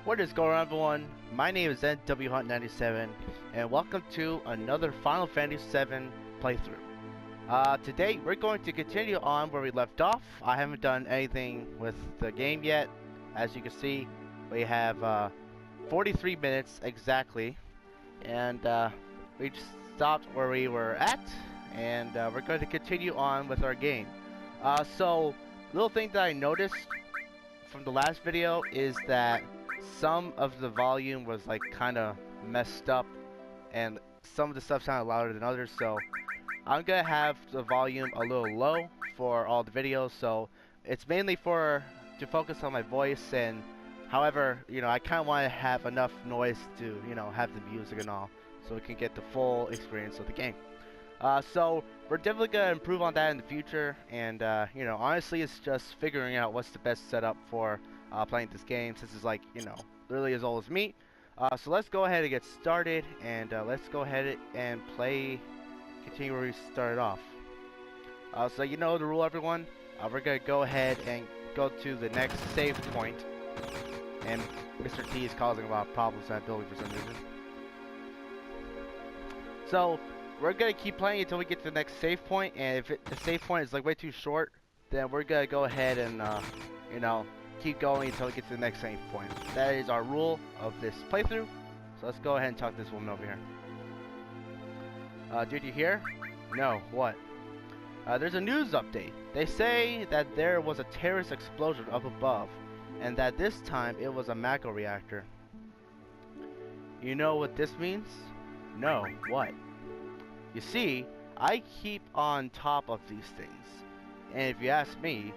What is going on, everyone? My name is NWHunt97 and welcome to another Final Fantasy VII playthrough. Today we're going to continue on where we left off. I haven't done anything with the game yet. As you can see, we have 43 minutes exactly, and we just stopped where we were at, and we're going to continue on with our game. So, little thing that I noticed from the last video is that some of the volume was like kind of messed up, and some of the stuff sounded louder than others, so I'm gonna have the volume a little low for all the videos. So it's mainly to focus on my voice, and however, I kind of want to have enough noise to have the music and all, so we can get the full experience of the game. So we're definitely gonna improve on that in the future, and honestly, it's just figuring out what's the best setup for playing this game, since it's like literally as old as me. So let's go ahead and get started, and let's go ahead and continue where we started off. So you know the rule, everyone. We're gonna go ahead and go to the next save point, and Mr. T is causing a lot of problems in that building for some reason. So we're gonna keep playing until we get to the next save point, and if the save point is like way too short, then we're gonna go ahead and keep going until we get to the next save point. That is our rule of this playthrough. So let's go ahead and talk to this woman over here. Did you hear? No, what? There's a news update. They say that there was a terrorist explosion up above, and that this time it was a Mako reactor. You know what this means? No, what? You see, I keep on top of these things, and if you ask me,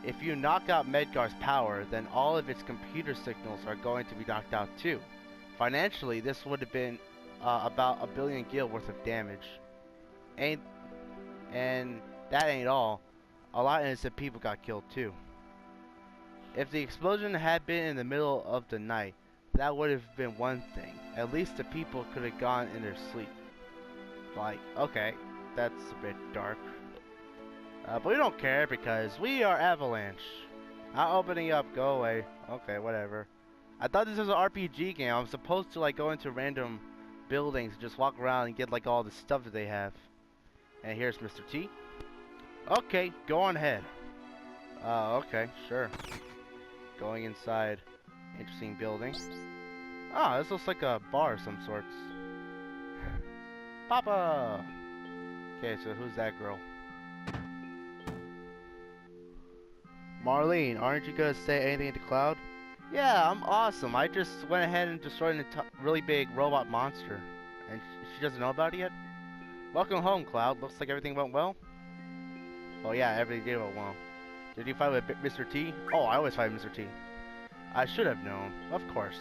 if you knock out Medgar's power, then all of its computer signals are going to be knocked out too. Financially, this would have been about 1 billion gil worth of damage. And that ain't all. A lot of innocent people got killed too. If the explosion had been in the middle of the night, that would have been one thing. At least the people could have gone in their sleep. Like, okay, that's a bit dark. But we don't care because we are Avalanche. Not opening up, go away. Okay, whatever. I thought this was an RPG game. I'm supposed to like go into random buildings, just walk around and get like all the stuff that they have. And here's Mr. T. Okay, go on ahead. Okay, sure. Going inside. Interesting building. Ah, this looks like a bar of some sorts. Papa! Okay, so who's that girl? Marlene, aren't you gonna say anything to Cloud? Yeah, I'm awesome. I just went ahead and destroyed a really big robot monster. And she doesn't know about it yet? Welcome home, Cloud. Looks like everything went well. Oh yeah, everything did went well. Did you fight with Mr. T? Oh, I always fight Mr. T. I should have known. Of course.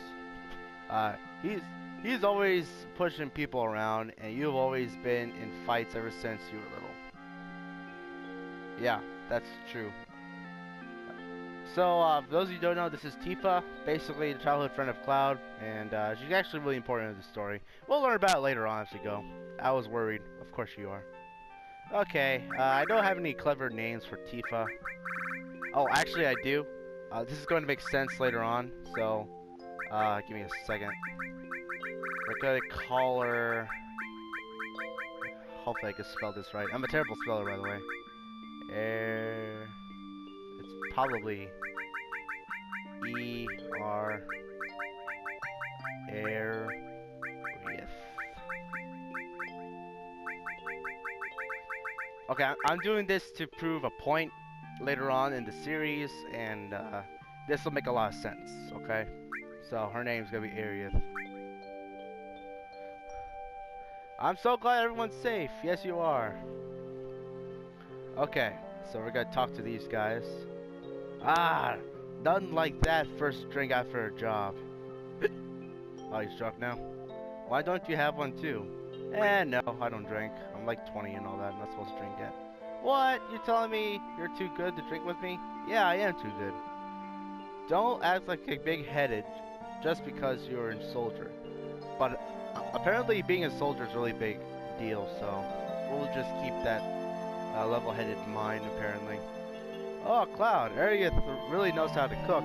He's always pushing people around, and you've always been in fights ever since you were little. Yeah, that's true. So, for those of you who don't know, this is Tifa, basically the childhood friend of Cloud, and she's actually really important in the story. We'll learn about it later on as we go. I was worried. Of course you are. Okay, I don't have any clever names for Tifa. Oh, actually I do. This is going to make sense later on, so give me a second. We're going to call her... Hopefully I can spell this right. I'm a terrible speller, by the way. It's probably E-R... Aerith. Okay, I'm doing this to prove a point later on in the series, and this will make a lot of sense, okay? So her name's gonna be Aerith. I'm so glad everyone's safe. Yes, you are. Okay, so we're gonna talk to these guys. Ah, nothing like that first drink after a job. Oh, he's drunk now? Why don't you have one too? No, I don't drink. I'm like 20 and all that. I'm not supposed to drink yet. What? You're telling me you're too good to drink with me? Yeah, I am too good. Don't act like a big-headed just because you're a soldier. But apparently being a soldier is a really big deal, so we'll just keep that level-headed in mind, apparently. Oh, Cloud, Aerith really knows how to cook.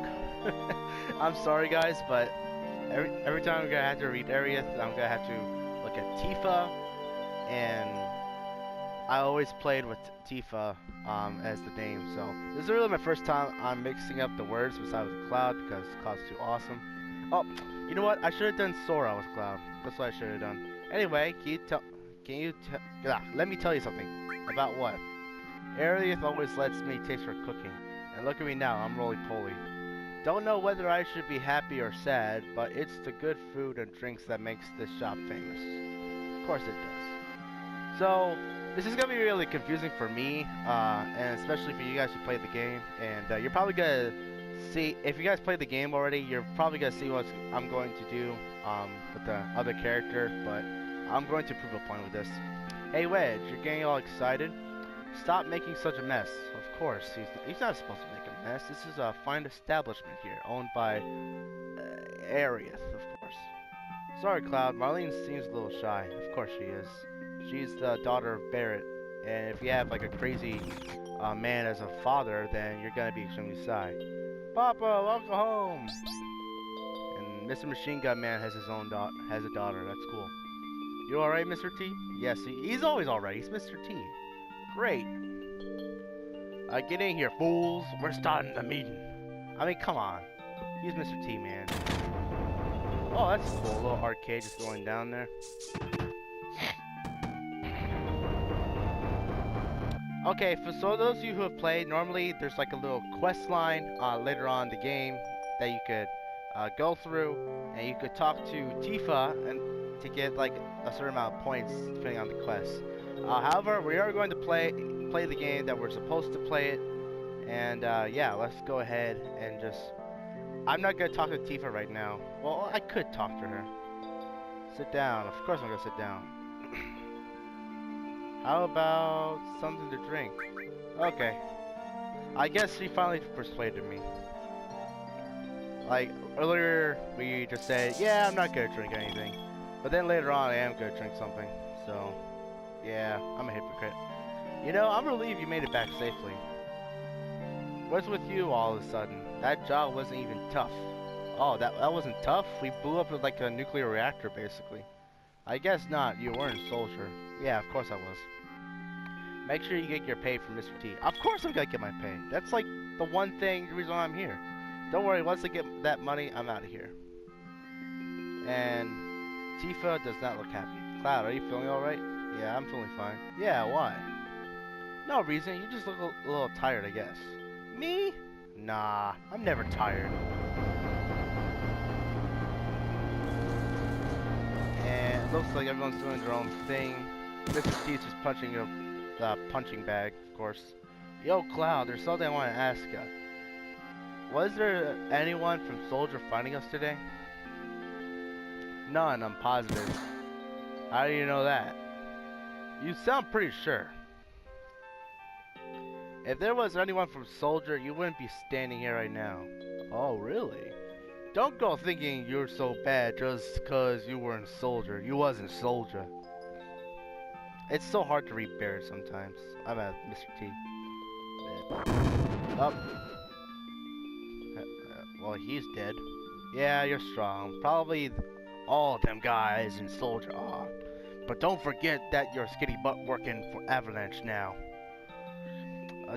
I'm sorry, guys, but every time I'm gonna have to read Aerith, I'm gonna have to look at Tifa, and I always played with Tifa as the name. So this is really my first time I'm mixing up the words besides with Cloud because Cloud's too awesome. Oh, you know what? I should have done Sora with Cloud. That's what I should have done. Anyway, let me tell you something. About what? Aerith always lets me taste her cooking. And look at me now, I'm roly-poly. Don't know whether I should be happy or sad, but it's the good food and drinks that makes this shop famous. Of course it does. So, this is going to be really confusing for me, and especially for you guys who played the game. And you're probably going to see, if you guys played the game already, you're probably going to see what I'm going to do with the other character, but I'm going to prove a point with this. Hey Wedge, you're getting all excited? Stop making such a mess. Of course, he's not supposed to make a mess. This is a fine establishment here, owned by Aerith, of course. Sorry, Cloud. Marlene seems a little shy. Of course she is. She's the daughter of Barret, and if you have like a crazy man as a father, then you're gonna be extremely shy. Papa, welcome home. And Mr. Machine Gun Man has his own has a daughter. That's cool. You all right, Mr. T? Yes, he's always all right. He's Mr. T. Great. Get in here, fools. We're starting the meeting. I mean, come on. He's Mr. T, man. Oh, that's cool. A little arcade just going down there. Okay, so those of you who have played, normally there's like a little quest line later on in the game that you could go through, and you could talk to Tifa and to get like a certain amount of points depending on the quest. However, we are going to play the game that we're supposed to play it, and yeah, let's go ahead and just. I'm not gonna talk to Tifa right now. Well, I could talk to her. Sit down. Of course, I'm gonna sit down. How about something to drink? Okay. I guess she finally persuaded me. Like earlier, we just said, yeah, I'm not gonna drink anything, but then later on, I am gonna drink something. So. Yeah, I'm a hypocrite. You know, I'm relieved you made it back safely. What's with you all of a sudden? That job wasn't even tough. Oh, that wasn't tough? We blew up like a nuclear reactor, basically. I guess not. You weren't a soldier. Yeah, of course I was. Make sure you get your pay from Mr. T. Of course I'm gonna get my pay. That's like the one thing, the reason why I'm here. Don't worry, once I get that money, I'm out of here. And Tifa does not look happy. Cloud, are you feeling alright? Yeah, I'm feeling fine. Yeah, why? No reason, you just look a little tired, I guess. Me? Nah, I'm never tired. And it looks like everyone's doing their own thing. Mr. T's just punching the punching bag, of course. Yo, Cloud, there's something I want to ask you. Was there anyone from Soldier finding us today? None, I'm positive. How do you know that? You sound pretty sure. If there was anyone from Soldier, you wouldn't be standing here right now. Oh, really? Don't go thinking you're so bad just because you weren't Soldier. You wasn't Soldier. It's so hard to read Barret sometimes. I'm at Mr. T. Up. Well, he's dead. Yeah, you're strong. Probably all them guys in Soldier are. But don't forget that you're skinny butt working for Avalanche now.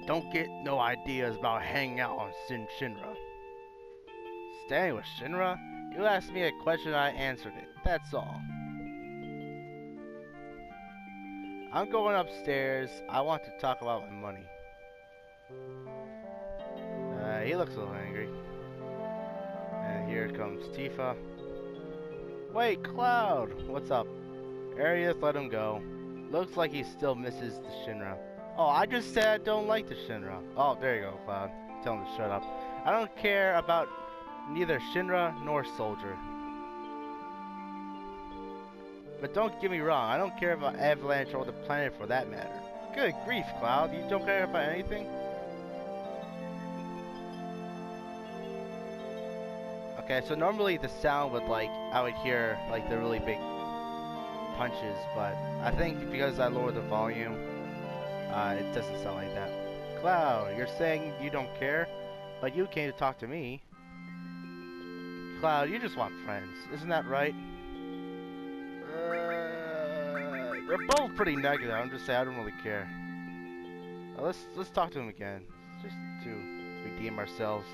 Don't get no ideas about hanging out on Shinra. Staying with Shinra? You asked me a question, I answered it. That's all. I'm going upstairs. I want to talk about my money. He looks a little angry. And here comes Tifa. Wait, Cloud! What's up? Aerith let him go. Looks like he still misses the Shinra. Oh, I just said I don't like the Shinra. Oh, there you go, Cloud. Tell him to shut up. I don't care about neither Shinra nor Soldier. But don't get me wrong, I don't care about Avalanche or the planet for that matter. Good grief, Cloud. You don't care about anything? Okay, so normally the sound would I would hear like the really big punches, but I think because I lowered the volume, it doesn't sound like that. Cloud, you're saying you don't care, but you came to talk to me. Cloud, you just want friends, isn't that right? They're both pretty negative. I'm just saying, I don't really care. Let's talk to him again, just to redeem ourselves.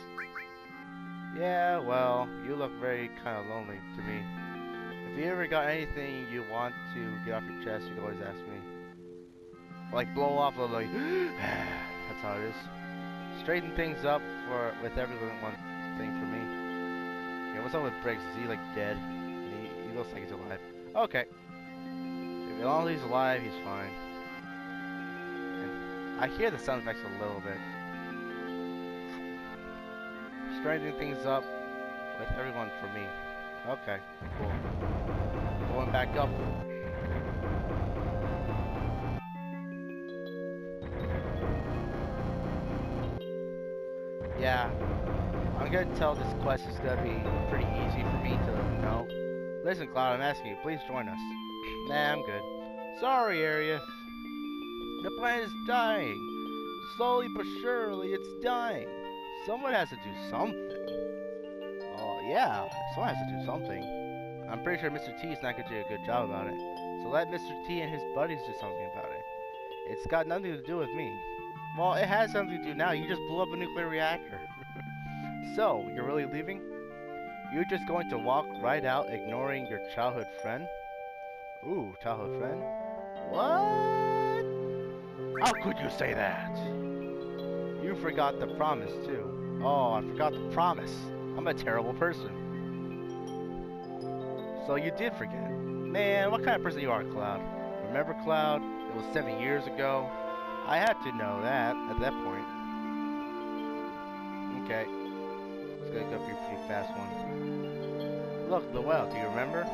Yeah, well, you look very kind of lonely to me. If you ever got anything you want to get off your chest, you can always ask me. Like blow off a like. That's how it is. Straighten things up with everyone one thing for me. Yeah, what's up with Briggs? Is he like dead? He looks like he's alive. Okay. As long as he's alive, he's fine. And I hear the sound effects a little bit. Straightening things up with everyone for me. Okay, cool. Going back up. Yeah, I'm gonna tell this quest is gonna be pretty easy for me to know. Listen, Cloud, I'm asking you, please join us. Nah, I'm good. Sorry, Arius. The planet is dying. Slowly but surely, it's dying. Someone has to do something. Oh, yeah, someone has to do something. I'm pretty sure Mr. T is not gonna do a good job about it. So let Mr. T and his buddies do something about it. It's got nothing to do with me. Well, it has something to do now. You just blew up a nuclear reactor. So, you're really leaving? You're just going to walk right out ignoring your childhood friend? Ooh, childhood friend? What? How could you say that? You forgot the promise, too. Oh, I forgot the promise. I'm a terrible person. So you did forget. Man, what kind of person you are, Cloud? Remember, Cloud? It was 7 years ago. I had to know that at that point. Okay. It's gonna go through a pretty fast one. Look, the well, do you remember?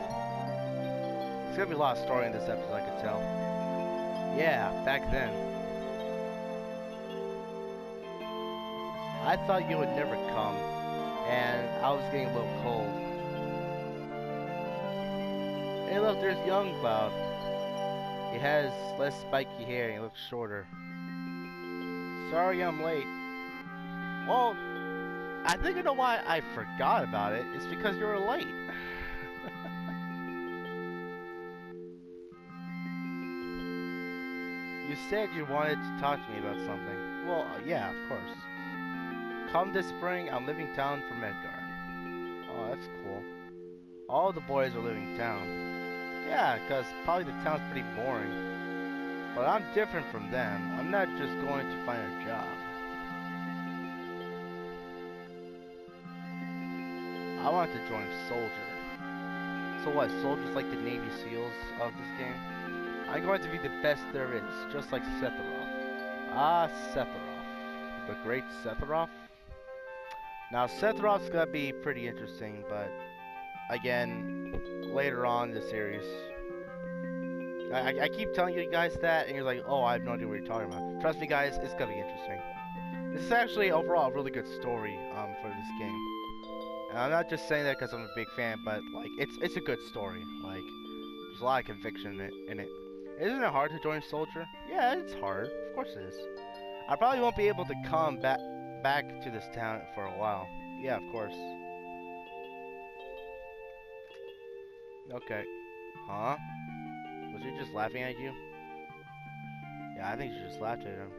There's gonna be a lot of story in this episode, I could tell. Yeah, back then. I thought you would never come, and I was getting a little cold. Hey look, there's young Cloud. He has less spiky hair and he looks shorter. Sorry I'm late. Well, I think I know why I forgot about it. It's because you were late. You said you wanted to talk to me about something. Well, yeah, of course. Come this spring, I'm leaving town for Midgar. Oh, that's cool. All the boys are leaving town. Yeah, because probably the town's pretty boring. But I'm different from them. I'm not just going to find a job. I want to join Soldier. So what, Soldier's like the Navy SEALs of this game? I'm going to be the best there is, just like Sephiroth. Ah, Sephiroth. The great Sephiroth? Now, Sephiroth's gonna be pretty interesting, but again, later on in the series. I keep telling you guys that, and you're like, oh, I have no idea what you're talking about. Trust me, guys, it's gonna be interesting. This is actually, overall, a really good story for this game. And I'm not just saying that because I'm a big fan, but, like, it's a good story. Like, there's a lot of conviction in it. Isn't it hard to join Soldier? Yeah, it's hard. Of course it is. I probably won't be able to come back to this town for a while. Yeah, of course. Okay. Huh? Was he just laughing at you? Yeah, I think she just laughed at him.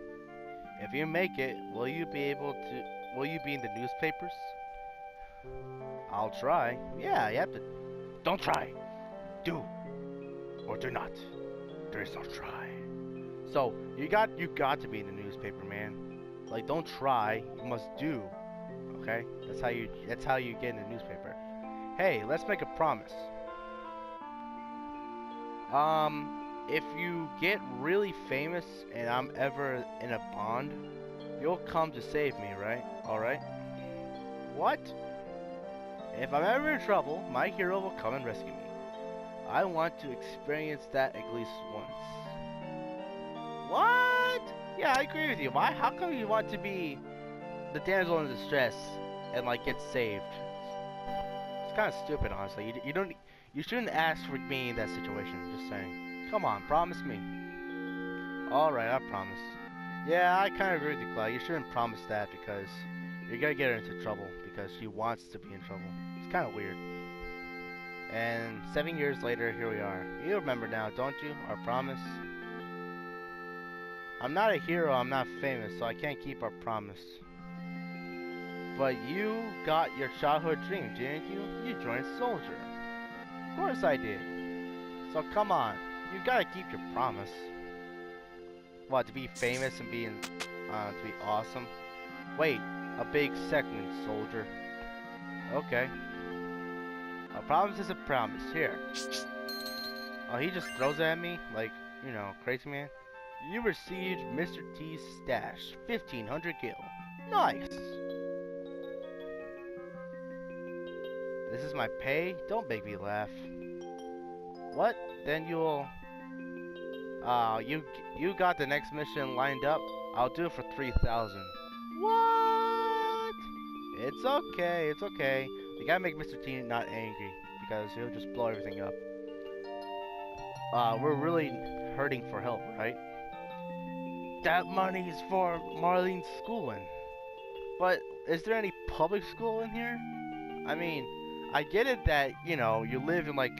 If you make it, will you be in the newspapers? I'll try. Yeah, you have to. Don't try. Do. Or do not. There is no try. So, you got to be in the newspaper, man. Like, don't try, you must do. Okay? That's how you get in the newspaper. Hey, let's make a promise. If you get really famous and I'm ever in a bond, you'll come to save me, right? Alright? What? If I'm ever in trouble, my hero will come and rescue me. I want to experience that at least once. What? Yeah, I agree with you. Why? How come you want to be the damsel in distress and like get saved? It's kind of stupid, honestly. You shouldn't ask for me in that situation. Just saying. Come on, promise me. All right, I promise. Yeah, I kind of agree with you, Cloud. You shouldn't promise that because you're gonna get her into trouble because she wants to be in trouble. It's kind of weird. And 7 years later, here we are. You remember now, don't you? Our promise. I'm not a hero, I'm not famous, so I can't keep our promise. But you got your childhood dream, didn't you? You joined Soldier. Of course I did. So come on, you gotta keep your promise. What, to be famous and to be awesome? Wait, a big second, Soldier. Okay. A promise is a promise. Here. Oh, he just throws it at me like, you know, crazy man. You received Mr. T's stash, 1500 gil. Nice. This is my pay? Don't make me laugh. What? Then you'll... you got the next mission lined up? I'll do it for 3,000. What? It's okay, it's okay. You gotta make Mr. T not angry, because he'll just blow everything up. We're really hurting for help, right? That money is for Marlene's schooling. But is there any public school in here? I mean, I get it that, you know, you live in like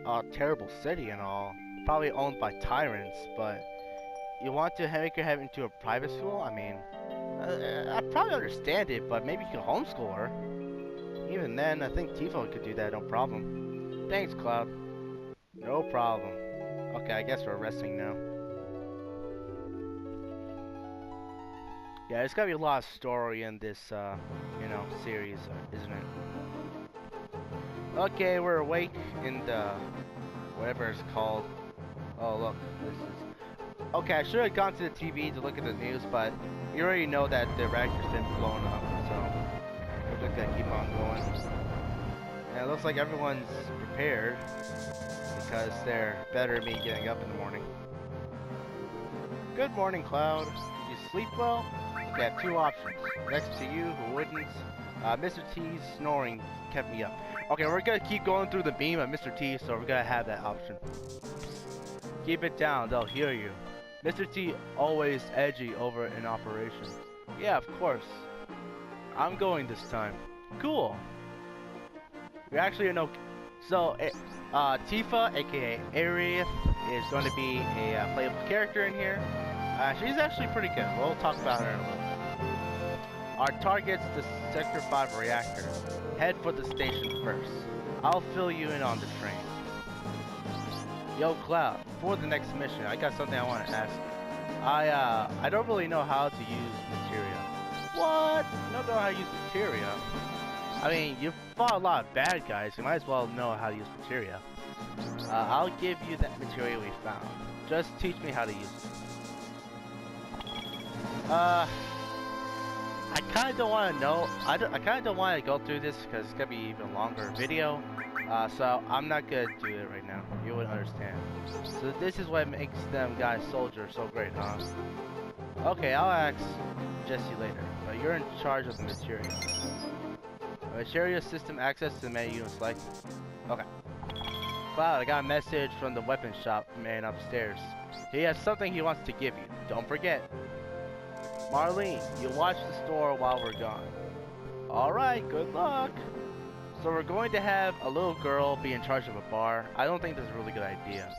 a terrible city and all, probably owned by tyrants, but you want to make her head into a private school? I mean, I probably understand it, but maybe you could homeschool her. Even then, I think Tifa could do that, no problem. Thanks, Cloud. No problem. Okay, I guess we're resting now. Yeah, there's gotta be a lot of story in this, you know, series, isn't it? Okay, we're awake in the... whatever it's called. Oh, look, this is... Okay, I should have gone to the TV to look at the news, but you already know that the reactor's been blown up, so... we're just gonna keep on going. And it looks like everyone's prepared, because they're better at me getting up in the morning. Good morning, Cloud. Did you sleep well? You have two options. Next to you, who wouldn't? Mr. T's snoring kept me up. Okay, we're gonna keep going through the beam of Mr. T, so we're gonna have that option. Keep it down, they'll hear you. Mr. T always edgy over in operation. Yeah, of course. I'm going this time. Cool. We actually know. So, Tifa, aka Aerith, is going to be a playable character in here. She's actually pretty good. We'll talk about her in a little bit. Our target's the Sector 5 reactor. Head for the station first. I'll fill you in on the train. Yo, Cloud, for the next mission, I got something I want to ask you. I don't really know how to use materia. What? You don't know how to use materia? I mean, you've fought a lot of bad guys. You might as well know how to use materia. I'll give you that materia we found. Just teach me how to use it. I kind of don't want to know. I kind of don't want to go through this because it's gonna be even longer video. So I'm not gonna do it right now. You wouldn't understand. So this is what makes them guys Soldier so great, huh? Okay, I'll ask Jesse later. But you're in charge of the materia. Materia system access to the menu and select. Okay. Cloud, I got a message from the weapon shop man upstairs. He has something he wants to give you. Don't forget. Marlene, you watch the store while we're gone. Alright, good luck. So we're going to have a little girl be in charge of a bar. I don't think that's a really good idea.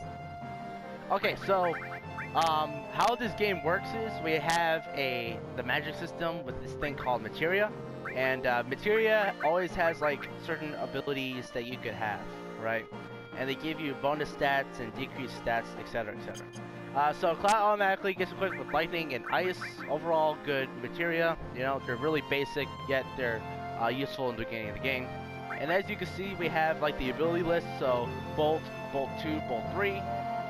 Okay, so how this game works is we have the magic system with this thing called materia. And materia always has like certain abilities that you could have, right? And they give you bonus stats and decreased stats, etc, etc. So Cloud automatically gets equipped with lightning and ice. Overall good materia. You know, they're really basic, yet they're useful in the beginning of the game. And as you can see, we have like the ability list. So Bolt, Bolt 2, Bolt 3.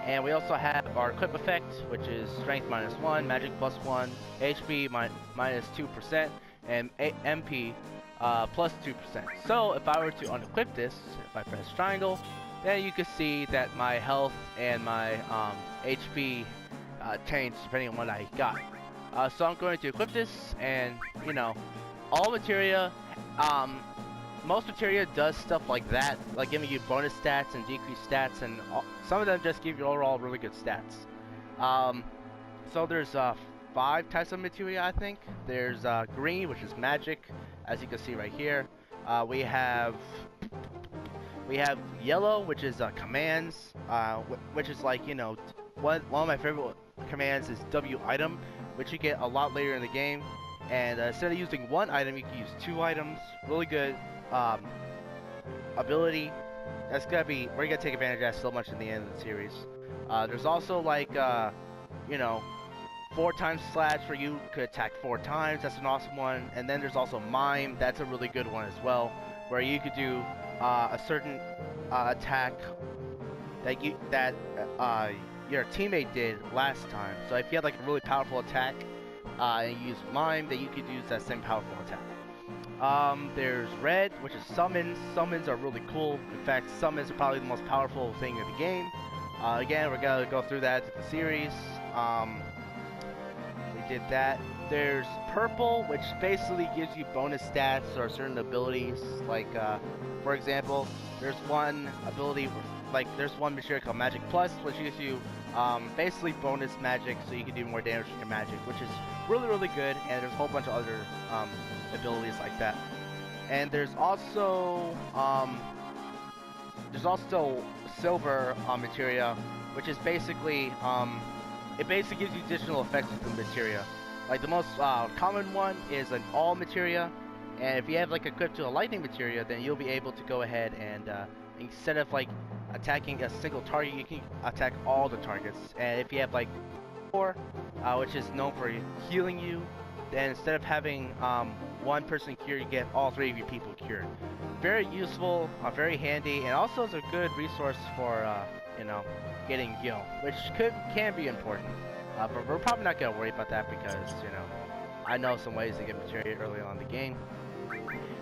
And we also have our equip effect, which is strength -1, magic +1, HP -2%, and MP +2%. So if I were to unequip this, if I press triangle, then you can see that my health and my HP change depending on what I got. So I'm going to equip this, and you know, all materia, most materia does stuff like that, like giving you bonus stats and decreased stats, and some of them just give you overall really good stats. So there's 5 types of materia, I think. There's green, which is magic, as you can see right here. We have We have yellow, which is commands, which is like, you know, one of my favorite commands is W item, which you get a lot later in the game. And instead of using one item, you can use 2 items. Really good ability. That's gonna be, we're gonna take advantage of that so much in the end of the series. There's also like, you know, 4 times slash where you could attack 4 times. That's an awesome one. And then there's also mime. That's a really good one as well, where you could do a certain attack that your teammate did last time. So if you had like a really powerful attack and you use mime, then you could use that same powerful attack. There's red, which is summons. Summons are really cool. In fact, summons are probably the most powerful thing in the game. Again, we're gonna go through that in the series. We did that. There's purple, which basically gives you bonus stats or certain abilities. Like, for example, there's one ability, like there's one material called Magic Plus, which gives you basically bonus magic, so you can do more damage to your magic, which is really, really good. And there's a whole bunch of other abilities like that. And there's also silver materia, which is basically it basically gives you additional effects with the materia. Like the most common one is an all materia, and if you have like equipped to a lightning materia, then you'll be able to go ahead and instead of like attacking a single target, you can attack all the targets. And if you have like 4, which is known for healing you, then instead of having one person cured, you get all 3 of your people cured. Very useful, very handy, and also is a good resource for you know, getting heal, which can be important. But we're probably not gonna worry about that because, you know, I know some ways to get materia early on in the game.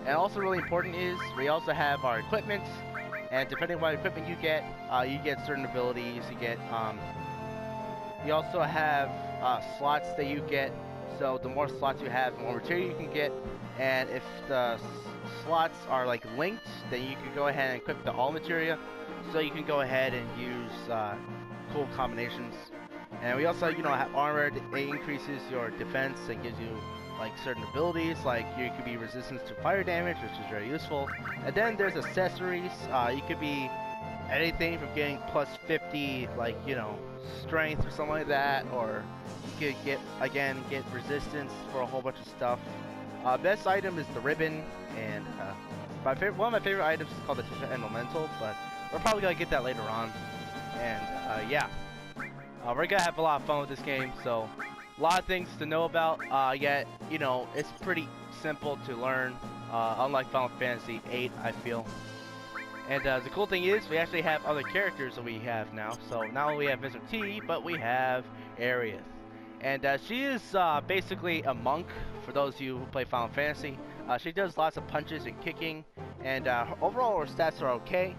And also really important is we also have our equipment, and depending on what equipment you get certain abilities. You also have slots that you get. So the more slots you have, the more materia you can get. And if the slots are like linked, then you can go ahead and equip the all materia. So you can go ahead and use cool combinations. And we also, you know, have armor. It increases your defense and gives you like certain abilities, like you could be resistant to fire damage, which is very useful. And then there's accessories. You could be anything from getting plus 50, like, you know, strength or something like that, or you could get resistance for a whole bunch of stuff. Best item is the ribbon, and one of my favorite items is called the Tisha Elemental, but we're probably gonna get that later on. And yeah, we're gonna have a lot of fun with this game. So a lot of things to know about. Yet, you know, it's pretty simple to learn, unlike Final Fantasy VIII, I feel. And the cool thing is, we actually have other characters that we have now. So not only we have Mr. T, but we have Aerith. And she is basically a monk, for those of you who play Final Fantasy. She does lots of punches and kicking, and overall her stats are okay.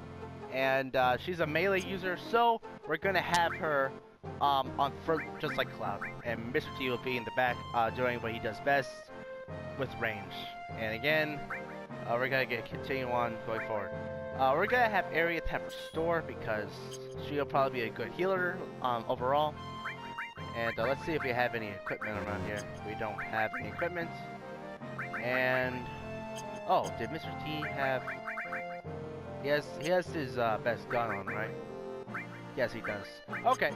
And she's a melee user, so we're gonna have her on front, just like Cloud. And Mr. T will be in the back, doing what he does best with range. And again, we're gonna continue on going forward. We're gonna have Aerith have Restore because she'll probably be a good healer overall. And let's see if we have any equipment around here. We don't have any equipment. And oh, did Mr. T have? He has his best gun on, right? Yes, he does. Okay.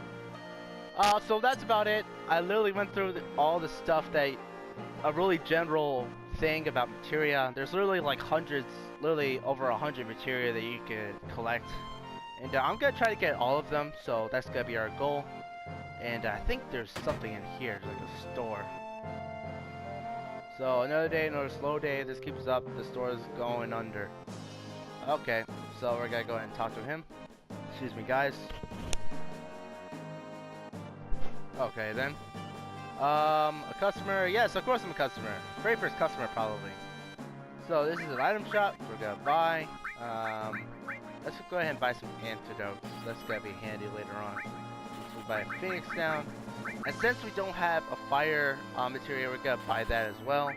So that's about it. I literally went through all the stuff that a really general thing about materia. There's literally like hundreds, literally over 100 materia that you can collect, and I'm gonna try to get all of them. So that's gonna be our goal. And I think there's something in here, like a store. So another day, another slow day. This keeps up. The store is going under. Okay, so we're gonna go ahead and talk to him. Excuse me, guys. Okay, then. A customer. Yes, of course I'm a customer. Very first customer, probably. So this is an item shop. We're gonna buy. Let's go ahead and buy some antidotes. That's gonna be handy later on. So we'll buy a Phoenix down. And since we don't have a fire material, we're gonna buy that as well.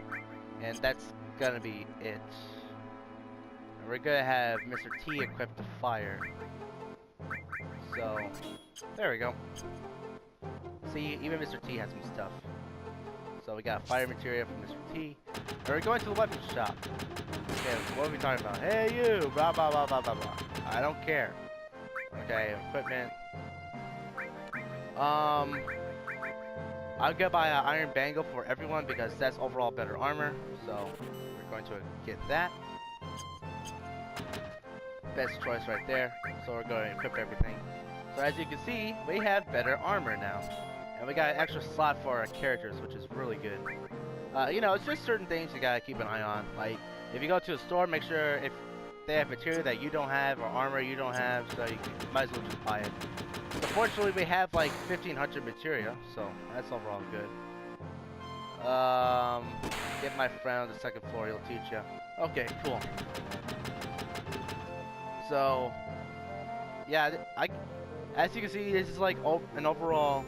And that's gonna be it. And we're gonna have Mr. T equip the fire. So there we go. See, even Mr. T has some stuff. So we got fire material from Mr. T. And we're going to the weapons shop. Okay, what are we talking about? Hey you! Blah blah blah blah blah blah. I don't care. Okay, equipment. I'll get by Iron Bangle for everyone because that's overall better armor. So we're going to get that. Best choice right there. So we're going to equip everything. So as you can see, we have better armor now. And we got an extra slot for our characters, which is really good. You know, it's just certain things you gotta keep an eye on. Like, if you go to a store, make sure if they have material that you don't have or armor you don't have, so you might as well just buy it. So fortunately, we have like 1,500 materia, so that's overall good. Get my friend on the second floor, he'll teach you. Okay, cool. So, yeah, as you can see, this is like an overall,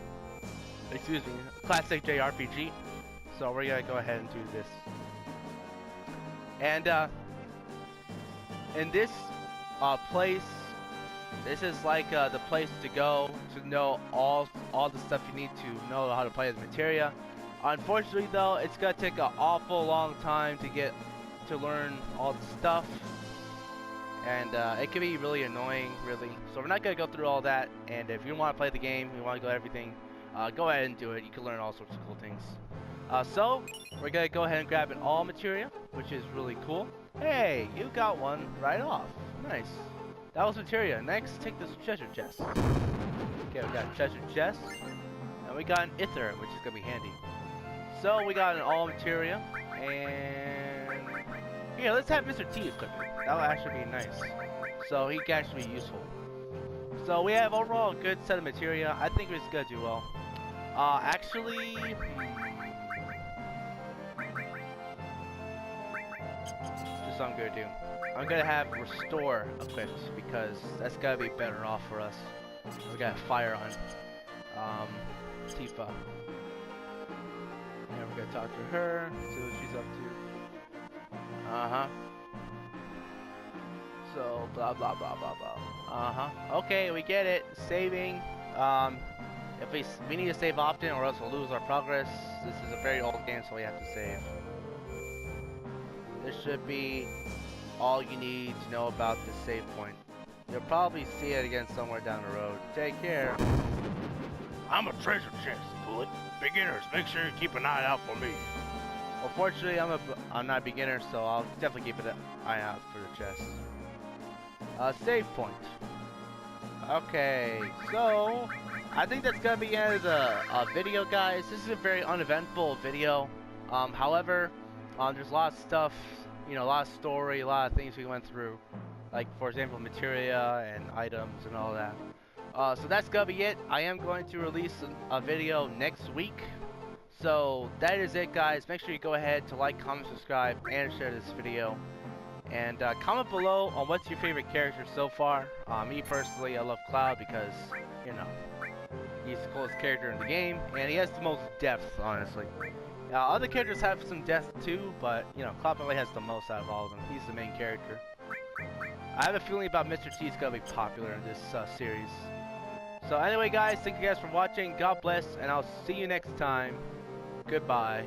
excuse me, classic JRPG. So we're gonna go ahead and do this. And in this place, this is like the place to go to know all the stuff you need to know how to play as materia. Unfortunately though, it's gonna take an awful long time to learn all the stuff. And it can be really annoying, really. So we're not gonna go through all that. And if you want to play the game, you want to go everything, go ahead and do it. You can learn all sorts of cool things. So we're gonna go ahead and grab an all materia, which is really cool. Hey, you got one right off. Nice. That was materia. Next, take this treasure chest. Okay, we got a treasure chest, and we got an ether, which is gonna be handy. So we got an all materia, and yeah, let's have Mr. T equip it. That will actually be nice. So he can actually be useful. So we have overall a good set of materia. I think we're just gonna do well. Actually, this is what I'm gonna do. I'm gonna have restore equipped because that's gotta be better off for us. We got fire on Tifa. And we're gonna talk to her, see what she's up to. So blah blah blah blah blah. Okay, we get it. Saving. If we need to save often or else we'll lose our progress. This is a very old game, so we have to save. This should be all you need to know about this save point. You'll probably see it again somewhere down the road. Take care. I'm a treasure chest, bullet. Beginners, make sure you keep an eye out for me. Well, fortunately, I'm not a beginner, so I'll definitely keep an eye out for the chest. Save point. Okay, so I think that's gonna be the end of the video, guys. This is a very uneventful video. However, there's a lot of stuff, you know, a lot of story, a lot of things we went through, like for example, materia and items and all that. So that's gonna be it. I am going to release a video next week. So that is it, guys. Make sure you go ahead to like, comment, subscribe, and share this video. And comment below on what's your favorite character so far. Me personally, I love Cloud because, you know, he's the coolest character in the game, and he has the most depth, honestly. Other characters have some depth too, but, you know, Cloud probably has the most out of all of them. He's the main character. I have a feeling about Mr. T is going to be popular in this series. So anyway, guys, thank you guys for watching. God bless, and I'll see you next time. Goodbye.